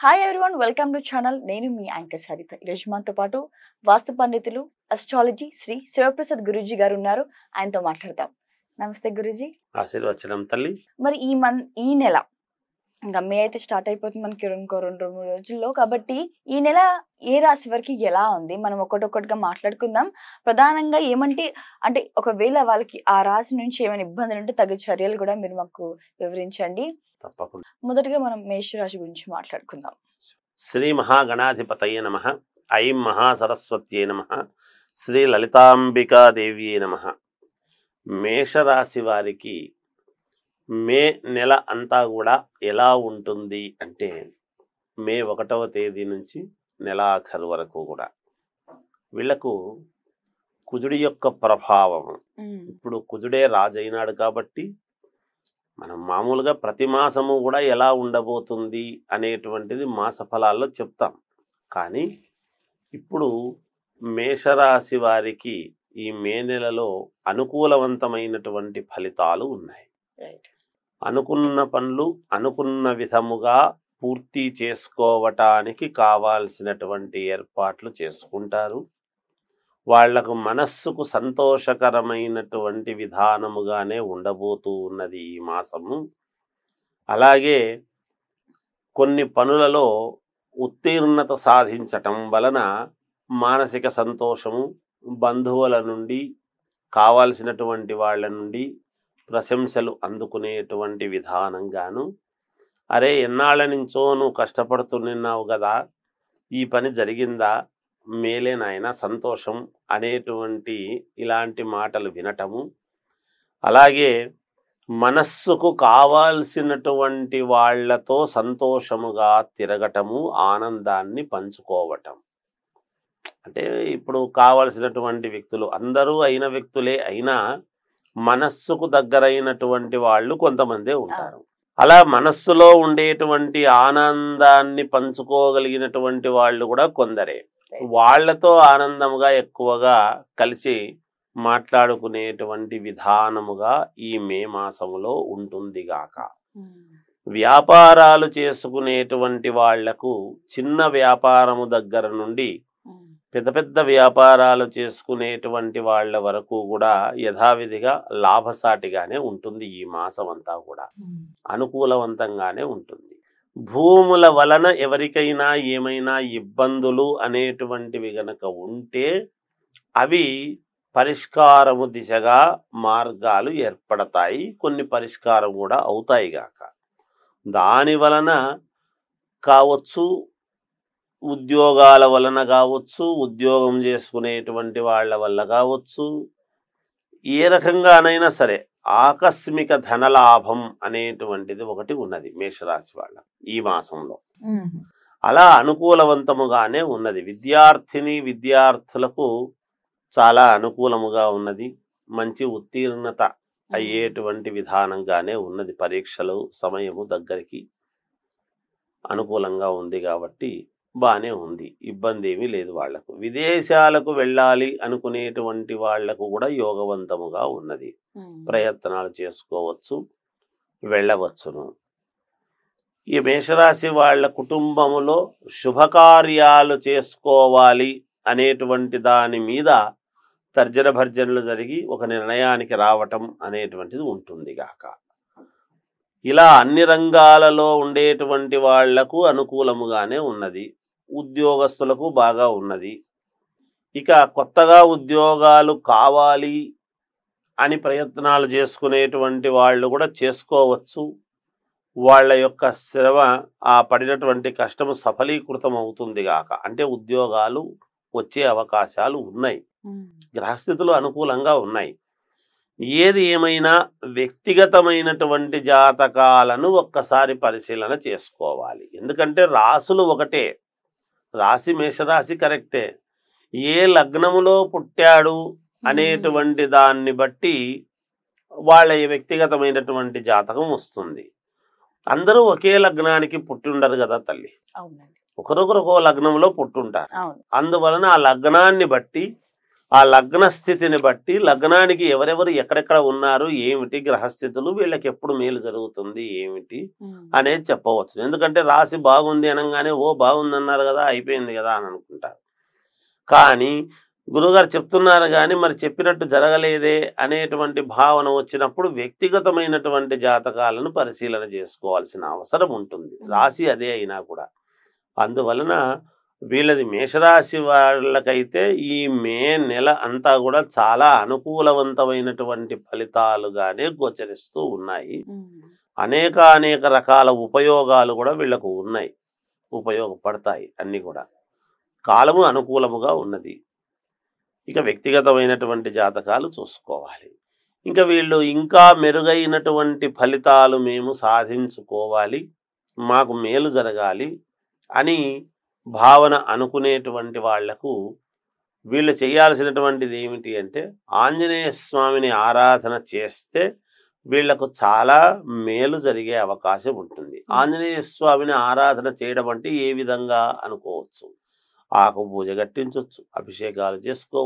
Hi everyone, welcome to channel. నేను మీ anchor Saritha. ఈరోజు మనతో పాటు వాస్తు పండితులు, అస్ట్రాలజీ శ్రీ శివప్రసాద్ గురూజీ గారు ఉన్నారు. ఆయనతో మాట్లాడతాం. నమస్తే గురూజీ. ఆశీర్వచనం తల్లి. మరి ఈ నెల ఇంకా మే అయితే స్టార్ట్ అయిపోతుంది మనకి ఇంకో 2-3 రోజుల్లో. కాబట్టి ఈ నెల ఏ రాశి వరకు ఎలా ఉంది మనం ఒక్కొక్కటిగా మాట్లాడుకుందాం. ప్రధానంగా అంటే ఒకవేళ వాళ్ళకి ఆ రాశి నుంచి ఏమైనా ఇబ్బందులు ఉంటే తగు చర్యలు కూడా మీరు మాకు వివరించండి. తప్పకుండా. మొదటిగా మనం మేషరాశి గురించి మాట్లాడుకుందాం. శ్రీ మహాగణాధిపతయే నమః. ఐం మహాసరస్వత్యే నమః. శ్రీ లలితాంబికాదేవ్యే నమః. మేషరాశి వారికి మే నెల అంతా కూడా ఎలా ఉంటుంది అంటే మే 1వ తేదీ నుంచి నెలాఖరు వరకు కూడా వీళ్లకు కుజుడి యొక్క ప్రభావం. ఇప్పుడు కుజుడే రాజైనాడు కాబట్టి మనం మామూలుగా ప్రతి మాసము కూడా ఎలా ఉండబోతుంది అనేటువంటిది మాస ఫలాల్లో చెప్తాం. కానీ ఇప్పుడు మేషరాశి వారికి ఈ మే నెలలో అనుకూలవంతమైనటువంటి ఫలితాలు ఉన్నాయి. అనుకున్న పనులు అనుకున్న విధముగా పూర్తి చేసుకోవటానికి కావాల్సినటువంటి ఏర్పాట్లు చేసుకుంటారు. వాళ్లకు మనస్సుకు సంతోషకరమైనటువంటి విధానముగానే ఉండబోతూ ఉన్నది ఈ మాసము. అలాగే కొన్ని పనులలో ఉత్తీర్ణత సాధించటం వలన మానసిక సంతోషము, బంధువుల నుండి కావాల్సినటువంటి వాళ్ళ నుండి ప్రశంసలు అందుకునేటువంటి విధానంగాను, అరే ఎన్నాళ్ళ నుంచో నువ్వు కష్టపడుతున్నావు కదా, ఈ పని జరిగిందా, మేలే నాయన, సంతోషం అనేటువంటి ఇలాంటి మాటలు వినటము. అలాగే మనస్సుకు కావాల్సినటువంటి వాళ్లతో సంతోషముగా తిరగటము, ఆనందాన్ని పంచుకోవటం. అంటే ఇప్పుడు కావలసినటువంటి వ్యక్తులు అందరూ అయిన వ్యక్తులే అయినా మనస్సుకు దగ్గరైనటువంటి వాళ్ళు కొంతమందే ఉంటారు. అలా మనస్సులో ఉండేటువంటి ఆనందాన్ని పంచుకోగలిగినటువంటి వాళ్ళు కూడా కొందరే. వాళ్లతో ఆనందముగా ఎక్కువగా కలిసి మాట్లాడుకునేటువంటి విధానముగా ఈ మే మాసములో ఉంటుంది గాక. వ్యాపారాలు చేసుకునేటువంటి వాళ్లకు చిన్న వ్యాపారము దగ్గర నుండి పెద్ద పెద్ద వ్యాపారాలు చేసుకునేటువంటి వాళ్ళ వరకు కూడా యథావిధిగా లాభసాటిగానే ఉంటుంది. ఈ మాసం అంతా కూడా అనుకూలవంతంగానే ఉంటుంది. భూముల వలన ఎవరికైనా ఏమైనా ఇబ్బందులు అనేటువంటివి గనక ఉంటే అవి పరిష్కారము దిశగా మార్గాలు ఏర్పడతాయి. కొన్ని పరిష్కారం కూడా అవుతాయి గాక. దాని వలన కావచ్చు, ఉద్యోగాల వలన కావచ్చు, ఉద్యోగం చేసుకునేటువంటి వాళ్ళ వల్ల కావచ్చు, ఏ రకంగానైనా సరే ఆకస్మిక ధనలాభం అనేటువంటిది ఒకటి ఉన్నది మేషరాశి వాళ్ళ ఈ మాసంలో. అలా అనుకూలవంతముగానే ఉన్నది. విద్యార్థులకు చాలా అనుకూలముగా ఉన్నది. మంచి ఉత్తీర్ణత అయ్యేటువంటి విధానంగానే ఉన్నది. పరీక్షలు సమయము దగ్గరికి అనుకూలంగా ఉంది కాబట్టి బాగానే ఉంది, ఇబ్బంది ఏమీ లేదు. వాళ్లకు విదేశాలకు వెళ్ళాలి అనుకునేటువంటి వాళ్లకు కూడా యోగవంతముగా ఉన్నది. ప్రయత్నాలు చేసుకోవచ్చు, వెళ్ళవచ్చును. ఈ మేషరాశి వాళ్ళ కుటుంబములో శుభకార్యాలు చేసుకోవాలి అనేటువంటి దాని మీద తర్జన భర్జనలు జరిగి ఒక నిర్ణయానికి రావటం అనేటువంటిది ఉంటుంది గాక. ఇలా అన్ని రంగాలలో ఉండేటువంటి వాళ్లకు అనుకూలముగానే ఉన్నది. ఉద్యోగస్తులకు బాగా ఉన్నది. ఇక కొత్తగా ఉద్యోగాలు కావాలి అని ప్రయత్నాలు చేసుకునేటువంటి వాళ్ళు కూడా చేసుకోవచ్చు. వాళ్ళ యొక్క శ్రమ, ఆ పడినటువంటి కష్టము సఫలీకృతం అవుతుంది గాక. అంటే ఉద్యోగాలు వచ్చే అవకాశాలు ఉన్నాయి. గ్రహస్థితులు అనుకూలంగా ఉన్నాయి. ఏది ఏమైనా వ్యక్తిగతమైనటువంటి జాతకాలను ఒక్కసారి పరిశీలన చేసుకోవాలి. ఎందుకంటే రాసులు ఒకటే, రాశి మేషరాశి కరెక్టే. ఏ లగ్నములో పుట్టాడు అనేటువంటి దాన్ని బట్టి వాళ్ళ వ్యక్తిగతమైనటువంటి జాతకం వస్తుంది. అందరూ ఒకే లగ్నానికి పుట్టిండరు కదా తల్లి, ఒకరొకరు ఒక్కో లగ్నంలో పుట్టుంటారు. అందువలన ఆ లగ్నాన్ని బట్టి ఆ లగ్న స్థితిని బట్టి లగ్నానికి ఎవరెవరు ఎక్కడెక్కడ ఉన్నారు, ఏమిటి గ్రహస్థితులు, వీళ్ళకి ఎప్పుడు మేలు జరుగుతుంది ఏమిటి అనేది చెప్పవచ్చు. ఎందుకంటే రాశి బాగుంది అనగానే ఓ బాగుంది అన్నారు కదా అయిపోయింది కదా అని అనుకుంటారు. కానీ గురుగారు చెప్తున్నారు కానీ మరి చెప్పినట్టు జరగలేదే అనేటువంటి భావన వచ్చినప్పుడు వ్యక్తిగతమైనటువంటి జాతకాలను పరిశీలన చేసుకోవాల్సిన అవసరం ఉంటుంది, రాశి అదే అయినా కూడా. అందువలన వీళ్ళది మేషరాశి వాళ్ళకైతే ఈ మే నెల అంతా కూడా చాలా అనుకూలవంతమైనటువంటి ఫలితాలుగానే గోచరిస్తూ ఉన్నాయి. అనేక రకాల ఉపయోగాలు కూడా వీళ్ళకు ఉన్నాయి, ఉపయోగపడతాయి అన్నీ కూడా. కాలము అనుకూలముగా ఉన్నది. ఇక వ్యక్తిగతమైనటువంటి జాతకాలు చూసుకోవాలి. ఇంకా వీళ్ళు ఇంకా మెరుగైనటువంటి ఫలితాలు మేము సాధించుకోవాలి, మాకు మేలు జరగాలి అని భావన అనుకునేటువంటి వాళ్లకు వీళ్ళు చేయాల్సినటువంటిది ఏమిటి అంటే ఆంజనేయ స్వామిని ఆరాధన చేస్తే వీళ్లకు చాలా మేలు జరిగే అవకాశం ఉంటుంది. ఆంజనేయ స్వామిని ఆరాధన చేయడం అంటే ఏ విధంగా అనుకోవచ్చు, ఆకు పూజ కట్టించవచ్చు, అభిషేకాలు చేసుకోవచ్చు.